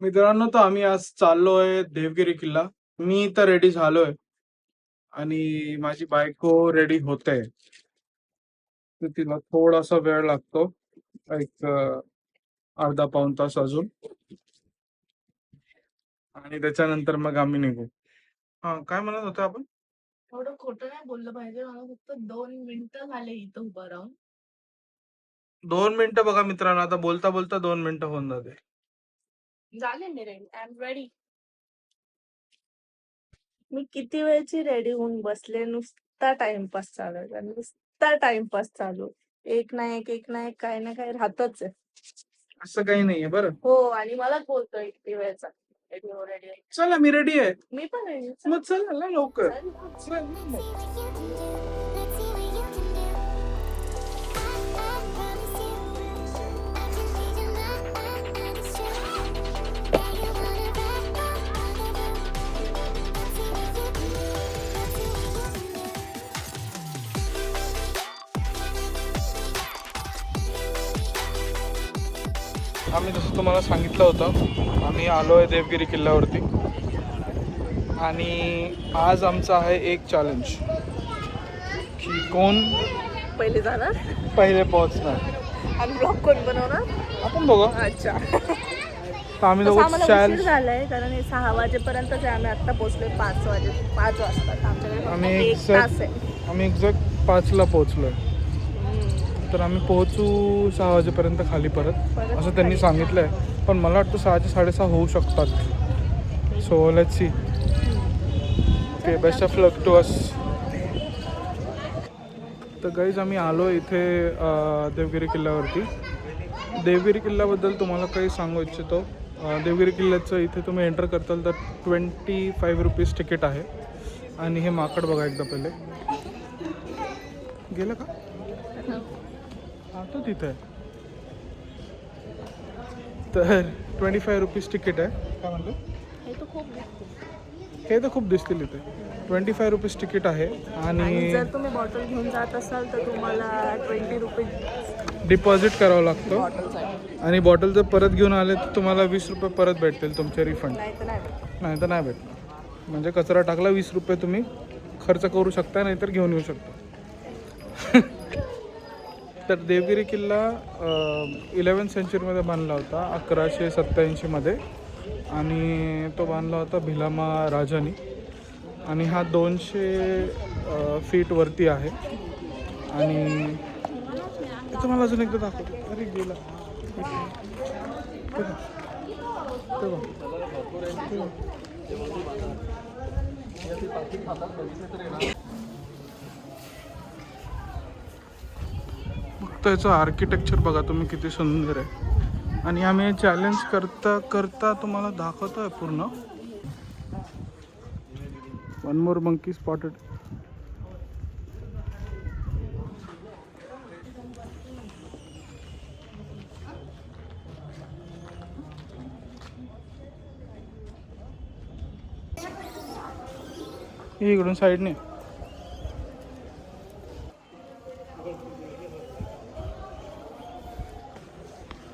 मित्रांनो, तर आम्ही आज चाललोय देवगिरी किल्ला. मी तर रेडी झालोय आणि माझी बायको रेडी होते. तर तिला थोडासा वेळ लागतो, एक अर्धा पाऊण तास अजून, आणि त्याच्यानंतर मग आम्ही निघू. हा, काय म्हणत होतो आपण? थोडं खोटं नाही बोललं पाहिजे. मला फक्त 2 मिनिटं झाले इथं उभं राहून. 2 मिनिटं बघा मित्रांनो, आता बोलता बोलता 2 मिनिटं होऊन जाते. झाले मी रेडी. I am ready. मी किती वेळची रेडी होऊन बसले. नुसता टाइमपास चालू आहे. नुसता टाइमपास चालू. एक ना एक काही ना काही राहतच आहे. असं काही नाहीये बरं. हो, आणि मलाच बोलतोय किती वेळचा रेडी हो रेडी. चला, मी रेडी आहे. मी पण रेडी. मग चला ना लवकर. चल. चल ना मग. आम्ही जसं तुम्हाला सांगितलं होतं, आम्ही आलो आहे देवगिरी किल्ल्यावरती आणि आज आमचं आहे एक चॅलेंज की कोण पहिले जाणार पहिले पोहोचणार. आणि ब्लॉग कोण बनवणार आपण बघू. अच्छा. तर आम्ही तसं दोघं आम्हाला उशीर चॅलेंज. झालाय कारण हे 6 वाजेपर्यंतच आहे. आम्ही आता पोहोचलोय 5 वाजता. आमच्याकडे आम्ही फक्त एक तास आहे. आम्ही एक्झॅक्ट 5ला पोहोचलो आहे. तर आम्ही पोहोचू 6 वाजेपर्यंत खाली परत, असं त्यांनी सांगितलं आहे. पण मला वाटतं 6चे 6:30 होऊ शकतात. So let's see. Okay, best of luck to us. तर गाईज, आम्ही आलो इथे देवगिरी किल्ल्यावरती. देवगिरी किल्ल्याबद्दल तुम्हाला काही सांगू इच्छितो. देवगिरी किल्ल्याचं इथे तुम्ही एंटर करताल तर 25 रुपीज तिकीट आहे. आणि हे माकड बघा एकदा पहिले. गेलं का? आता तिथे आहे. तर 25 रुपीज तिकीट आहे. काय म्हणतो? हे तर खूप दिसतील इथे. 25 रुपीज तिकीट आहे. आणि जर आणि तुम्ही बॉटल घेऊन जात असाल तर तुम्हाला 20 रुपये डिपॉझिट करावं लागतं. बॉटलसाठी. आणि बॉटल जर परत घेऊन आले तर तुम्हाला 20 रुपये परत भेटतील तुमचे रिफंड. नाही तर नाही. नाही तर नाही भेटणार. म्हणजे कचरा टाकला 20 रुपये तुम्ही खर्च करू शकता, नाहीतर घेऊन येऊ शकता. तर देवगिरी किल्ला 11th सेंचुरीमध्ये बांधला होता, 1187मध्ये. आणि तो बांधला होता भिलामा राजानी. आणि हा 200 फीट वरती आहे. आणि तुम्हाला अजून एकदा दाखवतो. अरे गेला. फक्त याचं आर्किटेक्चर बघा तुम्ही, किती सुंदर आहे. आणि आम्ही चॅलेंज करता करता तुम्हाला दाखवतो आहे पूर्ण. One more monkey spotted. इकडून साईडने.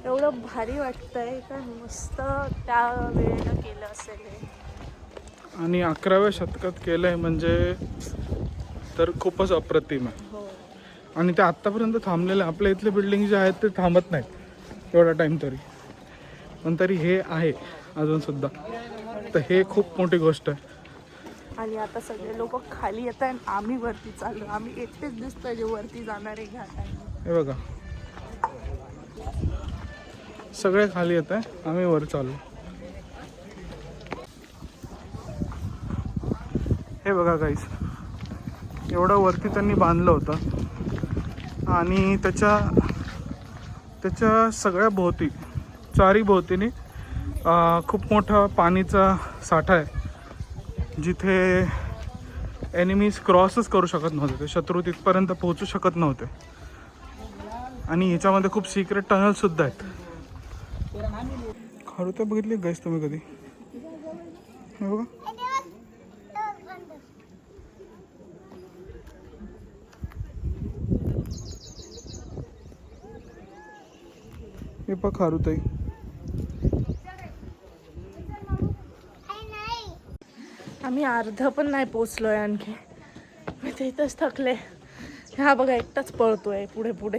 एवढं भारी वाटतंय का मस्त त्या वेळेला केलं असेल हे. आणि 11व्या शतकात केलं आहे म्हणजे तर खूपच अप्रतिम आहे. हो. आणि ते आत्तापर्यंत थांबलेले आपल्या इथले बिल्डिंग जे आहेत ते थांबत नाहीत एवढा टाईम तरी. पण तरी हे आहे अजूनसुद्धा. तर हे खूप मोठी गोष्ट आहे. आणि आता सगळे लोक खाली येत आहेत. आम्ही वरती चाललो. आम्ही एकटेच दिसतोय जे वरती जाणारे घाटाने. हे बघा, सगळे खाली येत आहे, आम्ही वर चाललो. हे बघा गाईस, एवढं वरती त्यांनी बांधलं होतं. आणि त्याच्या सगळ्या भोवती, चारी भोवतीने खूप मोठा पाणीचा साठा आहे, जिथे एनिमीज क्रॉसच करू शकत नव्हते. ते शत्रू तिथपर्यंत पोहोचू शकत नव्हते. आणि ह्याच्यामध्ये खूप सिक्रेट टनलसुद्धा आहेत. खरं तर बघितली गाईस तुम्ही कधी? हे बघा, हे पहा खारुताई. आम्ही अर्ध पण नाही पोचलोय आणखी. मी ते इथंच थकले. हा बघा एकटाच पळतोय पुढे पुढे.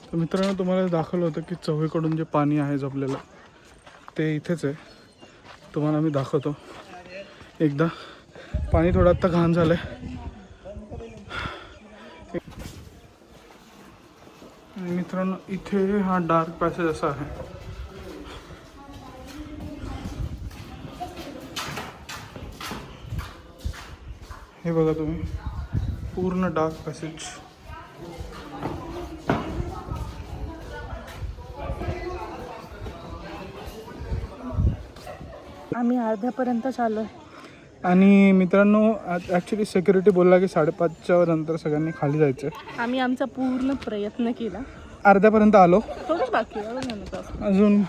तर मित्रांनो तुम्हाला दाखवलं होतं की चव्हीकडून जे पाणी आहे जपलेलं ते इथेच आहे. तुम्हाला मी दाखवतो एकदा. पाणी थोडं आत्ता घाण झालं आहे. मित्रांनो इथे हा डार्क पॅसेज असा आहे. हे बघा तुम्ही पूर्ण डार्क पॅसेज. आम्ही अर्ध्यापर्यंत आलोय. आणि मित्रांनो ॲक्च्युली सिक्युरिटी बोलला की 5:30च्या नंतर सगळ्यांनी खाली जायचं. आम्ही आमचा पूर्ण प्रयत्न केला. अर्ध्यापर्यंत आलो. थोडंच बाकी आहे अजून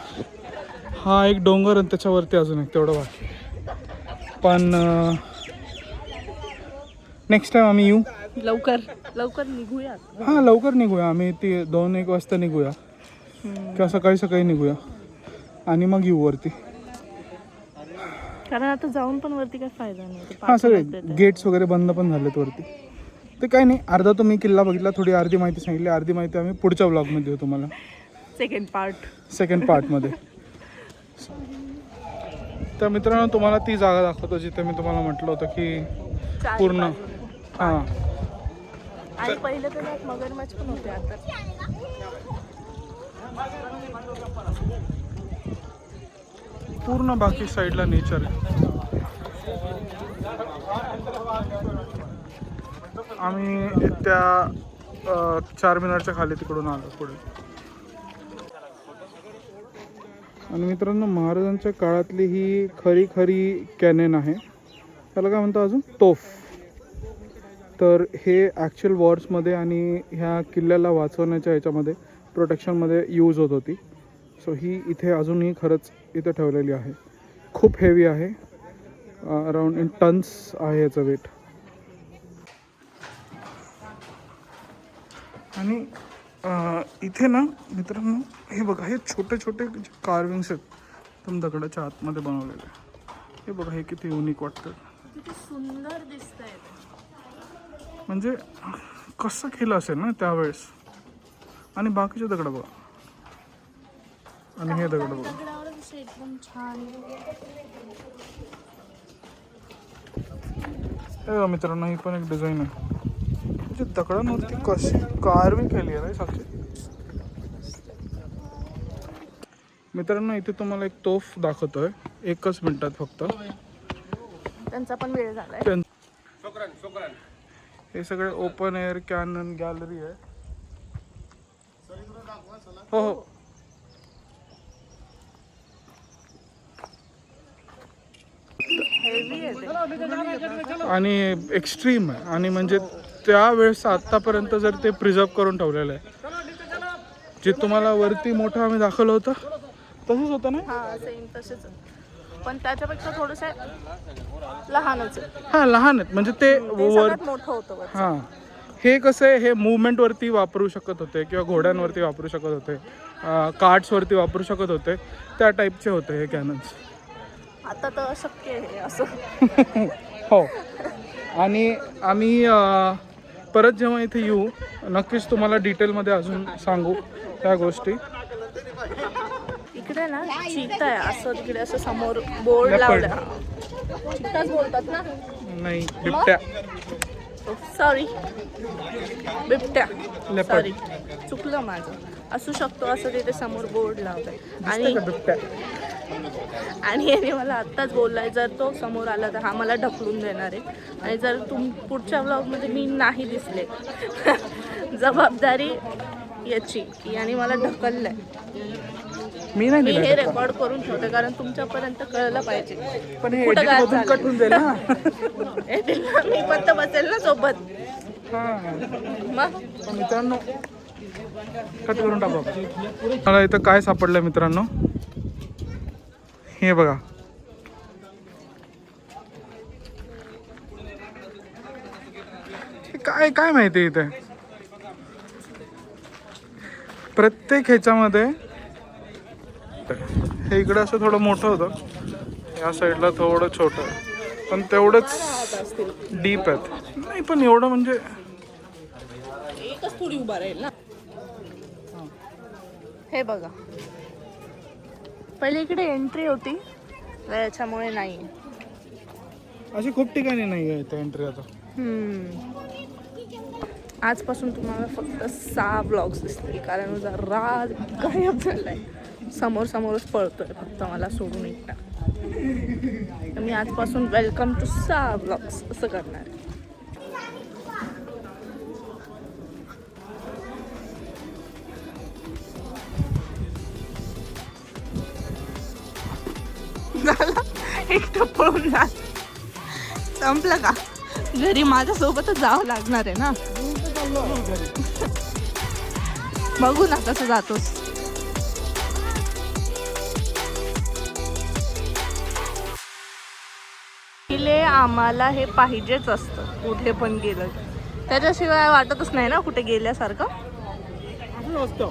हा एक डोंगर आणि त्याच्यावरती अजून एक तेवढं बाकी. पण नेक्स्ट टाइम आम्ही येऊ. लवकर लवकर निघूया. हां लवकर निघूया. आम्ही ती 2-1 वाजता निघूया किंवा सकाळी निघूया आणि मग येऊ वरती. कारण आता जाऊन पण वरती काय फायदा नाही. हां सगळे गेट्स वगैरे बंद पण झालेत वरती. ते काही नाही. अर्धा तुम्ही किल्ला बघितला. थोडी अर्धी माहिती सांगितली. अर्धी माहिती आम्ही पुढच्या ब्लॉगमध्ये देऊ तुम्हाला. सेकंड पार्टमध्ये. तर मित्रांनो तुम्हाला ती जागा दाखवतो जिथे मी तुम्हाला म्हटलं होतं की पूर्ण हां. आणि पहिले तर त्यात मगरमच्छ पण होते. आता पूर्ण बाकी साईडला नेचर आहे. आम्ही त्या चारमिनारच्या खाली तिकडून आलो पुढे. आणि मित्रांनो महाराजांच्या काळातली ही खरी कॅनन आहे. त्याला काय म्हणतो अजून तोफ. तर हे ॲक्च्युअल वॉर्समध्ये आणि ह्या किल्ल्याला वाचवण्याच्या ह्याच्यामध्ये प्रोटेक्शनमध्ये यूज होत होती. सो ही इथे अजूनही खरंच इथे ठेवलेली आहे. खूप हेवी आहे. अराउंड इन टन्स आहे याचं वेट. आणि इथे ना मित्रांनो हे बघा हे छोटे छोटे कार्विंग्स आहेत एकदम दगडाच्या आतमध्ये बनवलेले. हे बघा हे किती युनिक वाटतं. किती सुंदर दिसतंय. म्हणजे कसं केलं असेल ना त्यावेळेस. आणि बाकीचे दगड बघा. आणि हे दगड बघा. एकदम छान. हे मित्रांनो ही पण एक डिझाईन आहे. म्हणजे दगडांवरती कशी कार्विंग केली आहे ना साक्षी. मित्रांनो इथे तुम्हाला एक तोफ दाखवतोय 1 मिनिटात फक्त. त्यांचा पण वेळ झालाय. हे सगळे ओपन एअर कॅनन गॅलरी आहे. हो हो. आणि एक्स्ट्रीम आहे. आणि म्हणजे त्यावेळेस आत्तापर्यंत जर ते प्रिझर्व करून ठेवलेलं आहे. जे तुम्हाला वरती मोठं आम्ही दाखवलं होतं तसंच होतं ना. हां सेम तसेच. पण त्याच्यापेक्षा थोडंसं लहानच आहे. हां लहान आहेत. म्हणजे ते वर मोठं होतं. हां हे कसं आहे हे मुवमेंटवरती वापरू शकत होते किंवा घोड्यांवरती वापरू शकत होते. कार्ट्सवरती वापरू शकत होते. त्या टाईपचे होते हे कॅनन्स. आता तर अशक्य आहे असं. हो. आणि आम्ही परत जेव्हा इथे येऊ नक्कीच तुम्हाला डिटेलमध्ये अजून सांगू त्या गोष्टी. इकडे ना चीता आहे असं. तिकडे असं समोर बोर्ड लावला. चीताच बोलतात ना. नाही बिबट्या. सॉरी बिबट्या. सॉरी चुकलं माझं. असू शकतो असं तिथे समोर बोर्ड लावलाय. आणि याने मला आत्ताच बोललाय जर तो समोर आला तर हा मला ढकलून देणार आहे. आणि जर पुढच्या व्लॉगमध्ये मी नाही दिसले जबाबदारी याची की याने मला ढकललंय. मी हे रेकॉर्ड करून ठेवते कारण तुमच्यापर्यंत कळलं पाहिजे. पण हे कट होऊन जाईल ना. मी पण तर बसेल ना सोबत. मग मित्रांनो कट करून टाकू. मला इथं काय सापडलं मित्रांनो हे बघा. काय काय माहिती इथे प्रत्येक ह्याच्यामध्ये हे इकडे असं थोडं मोठं होतं, या साईडला थोडं छोटं आहे, पण तेवढंच डीप आहेत. नाही पण एवढं म्हणजे एकच थोडी उभा राहील ना. हे बघा, पहिले इकडे एंट्री होती, याच्यामुळे नाही. अशी खूप ठिकाणी नाही आहे इथे एंट्री आता. आजपासून तुम्हाला फक्त 6 ब्लॉग्स दिसतील, कारण राज गायब झालाय. समोरच पळतोय फक्त मला सोडून एकटा. तर मी आजपासून वेलकम टू 6 ब्लॉग्स असं करणार आहे. झालं, एकटं पळून जा. संपलं का? घरी माझ्यासोबतच जावं लागणार आहे ना. बघू ना कसं जातोस. आम्हाला हे पाहिजेच असतं कुठे पण गेलं, त्याच्याशिवाय वाटतच नाही ना कुठे गेल्यासारखं. असं असतं.